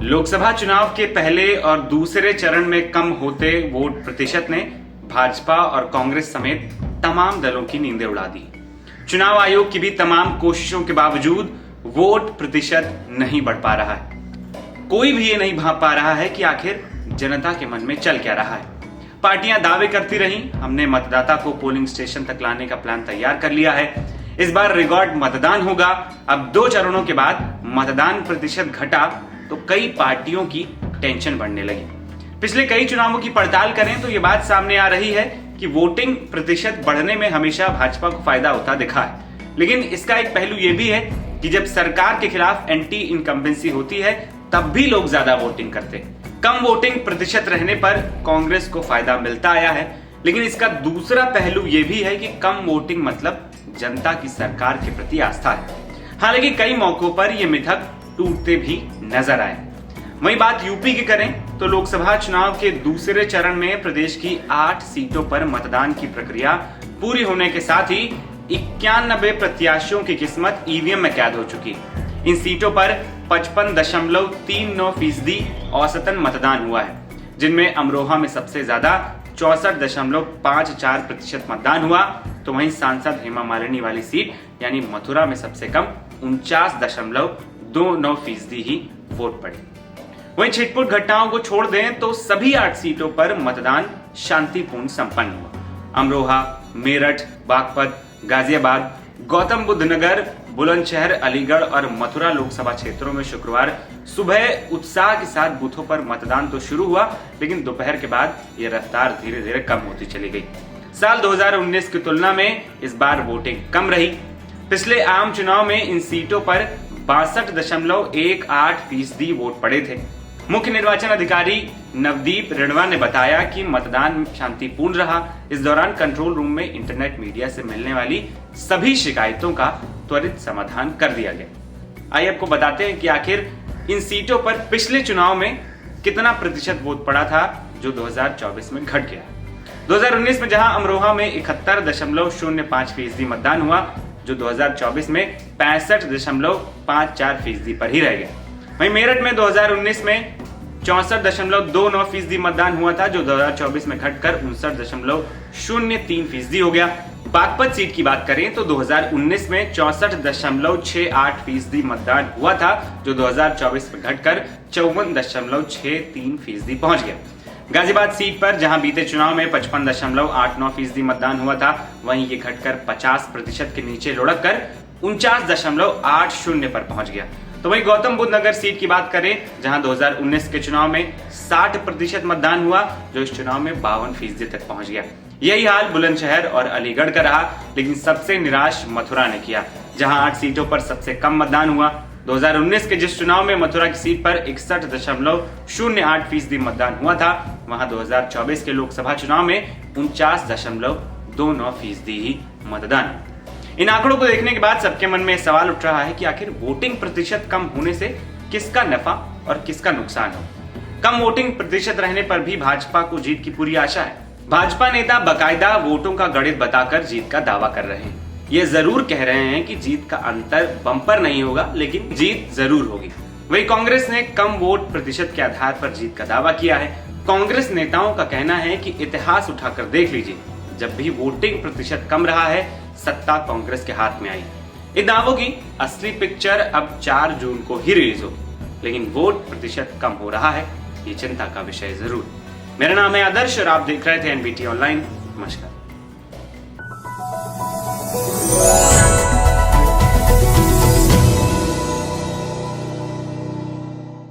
लोकसभा चुनाव के पहले और दूसरे चरण में कम होते वोट प्रतिशत ने भाजपा और कांग्रेस समेत तमाम दलों की नींदें उड़ा दी। चुनाव आयोग की भी तमाम कोशिशों के बावजूद वोट प्रतिशत नहीं बढ़ पा रहा है। कोई भी ये नहीं भांप पा रहा है कि आखिर जनता के मन में चल क्या रहा है। पार्टियां दावे करती रही, हमने मतदाता को पोलिंग स्टेशन तक लाने का प्लान तैयार कर लिया है, इस बार रिकॉर्ड मतदान होगा। अब 2 चरणों के बाद मतदान प्रतिशत घटा तो कई पार्टियों की टेंशन बढ़ने लगी। पिछले कई चुनावों की पड़ताल करें तो ये बात सामने आ रही है कि वोटिंग प्रतिशत बढ़ने में हमेशा भाजपा को फायदा होता दिखा है। लेकिन इसका एक पहलू यह भी है कि जब सरकार के खिलाफ एंटी इनकम्बेंसी होती है तब भी लोग ज्यादा वोटिंग करते हैं। कम वोटिंग प्रतिशत रहने पर कांग्रेस को फायदा मिलता आया है, लेकिन इसका दूसरा पहलू यह भी है कि कम वोटिंग मतलब जनता की सरकार के प्रति आस्था है। हालांकि कई मौकों पर यह मिथक टूटते भी नजर आए। वहीं बात यूपी की करें तो लोकसभा चुनाव के दूसरे चरण में प्रदेश की 8 सीटों पर मतदान की प्रक्रिया पूरी होने के साथ ही 91 प्रत्याशियों की किस्मत ईवीएम में कैद हो चुकी। इन सीटों पर 55.39% औसतन मतदान हुआ है, जिनमें अमरोहा में सबसे ज्यादा 64.54% मतदान हुआ, तो वहीं सांसद हेमा मालिनी वाली सीट यानी मथुरा में सबसे कम 49.29% ही वोट पड़े। वहीं छिटपुट घटनाओं को छोड़ दें तो सभी 8 सीटों पर मतदान शांतिपूर्ण संपन्न हुआ। अमरोहा, मेरठ, बागपत, गाजियाबाद, गौतम बुद्ध नगर, बुलंदशहर, अलीगढ़ और मथुरा लोकसभा क्षेत्रों में शुक्रवार सुबह उत्साह के साथ बूथों पर मतदान तो शुरू हुआ, लेकिन दोपहर के बाद यह रफ्तार धीरे धीरे कम होती चली गई। साल 2019 की तुलना में इस बार वोटिंग कम रही। पिछले आम चुनाव में इन सीटों पर 62.18% वोट पड़े थे। मुख्य निर्वाचन अधिकारी नवदीप रिणवा ने बताया कि मतदान शांतिपूर्ण रहा। इस दौरान कंट्रोल रूम में इंटरनेट मीडिया से मिलने वाली सभी शिकायतों का त्वरित समाधान कर दिया गया। आइए आपको बताते हैं कि आखिर इन सीटों पर पिछले चुनाव में कितना प्रतिशत वोट पड़ा था जो 2024 में घट गया। 2019 में जहां अमरोहा में 71.05% मतदान हुआ, जो 2024 में 65.54% पर ही रह गया। वहीं मेरठ में 2019 में 64.29% मतदान हुआ था, जो 2024 में घटकर 59.03% हो गया। बागपत सीट की बात करें तो 2019 में 64.68% मतदान हुआ था, जो 2024 में घटकर 54.63% पहुंच गया। गाजियाबाद सीट पर जहां बीते चुनाव में 55.89% मतदान हुआ था, वहीं ये घटकर 50% के नीचे लुढ़क कर 49.80 पर पहुंच गया। तो वहीं गौतम बुद्ध नगर सीट की बात करें, जहां 2019 के चुनाव में 60% मतदान हुआ, जो इस चुनाव में 52% तक पहुंच गया। यही हाल बुलंदशहर और अलीगढ़ का रहा, लेकिन सबसे निराश मथुरा ने किया, जहां 8 सीटों पर सबसे कम मतदान हुआ। 2019 के जिस चुनाव में मथुरा की सीट पर 61.08% मतदान हुआ था, वहां 2024 के लोकसभा चुनाव में 49.29% ही मतदान। इन आंकड़ों को देखने के बाद सबके मन में सवाल उठ रहा है कि आखिर वोटिंग प्रतिशत कम होने से किसका नफा और किसका नुकसान हो। कम वोटिंग प्रतिशत रहने पर भी भाजपा को जीत की पूरी आशा है। भाजपा नेता बाकायदा वोटों का गणित बताकर जीत का दावा कर रहे हैं। ये जरूर कह रहे हैं कि जीत का अंतर बम्पर नहीं होगा, लेकिन जीत जरूर होगी। वहीं कांग्रेस ने कम वोट प्रतिशत के आधार पर जीत का दावा किया है। कांग्रेस नेताओं का कहना है कि इतिहास उठाकर देख लीजिए, जब भी वोटिंग प्रतिशत कम रहा है, सत्ता कांग्रेस के हाथ में आई। इन दावों की असली पिक्चर अब 4 जून को ही रिलीज होगी, लेकिन वोट प्रतिशत कम हो रहा है, ये चिंता का विषय जरूर। मेरा नाम है आदर्श और आप देख रहे थे एनबीटी ऑनलाइन। नमस्कार।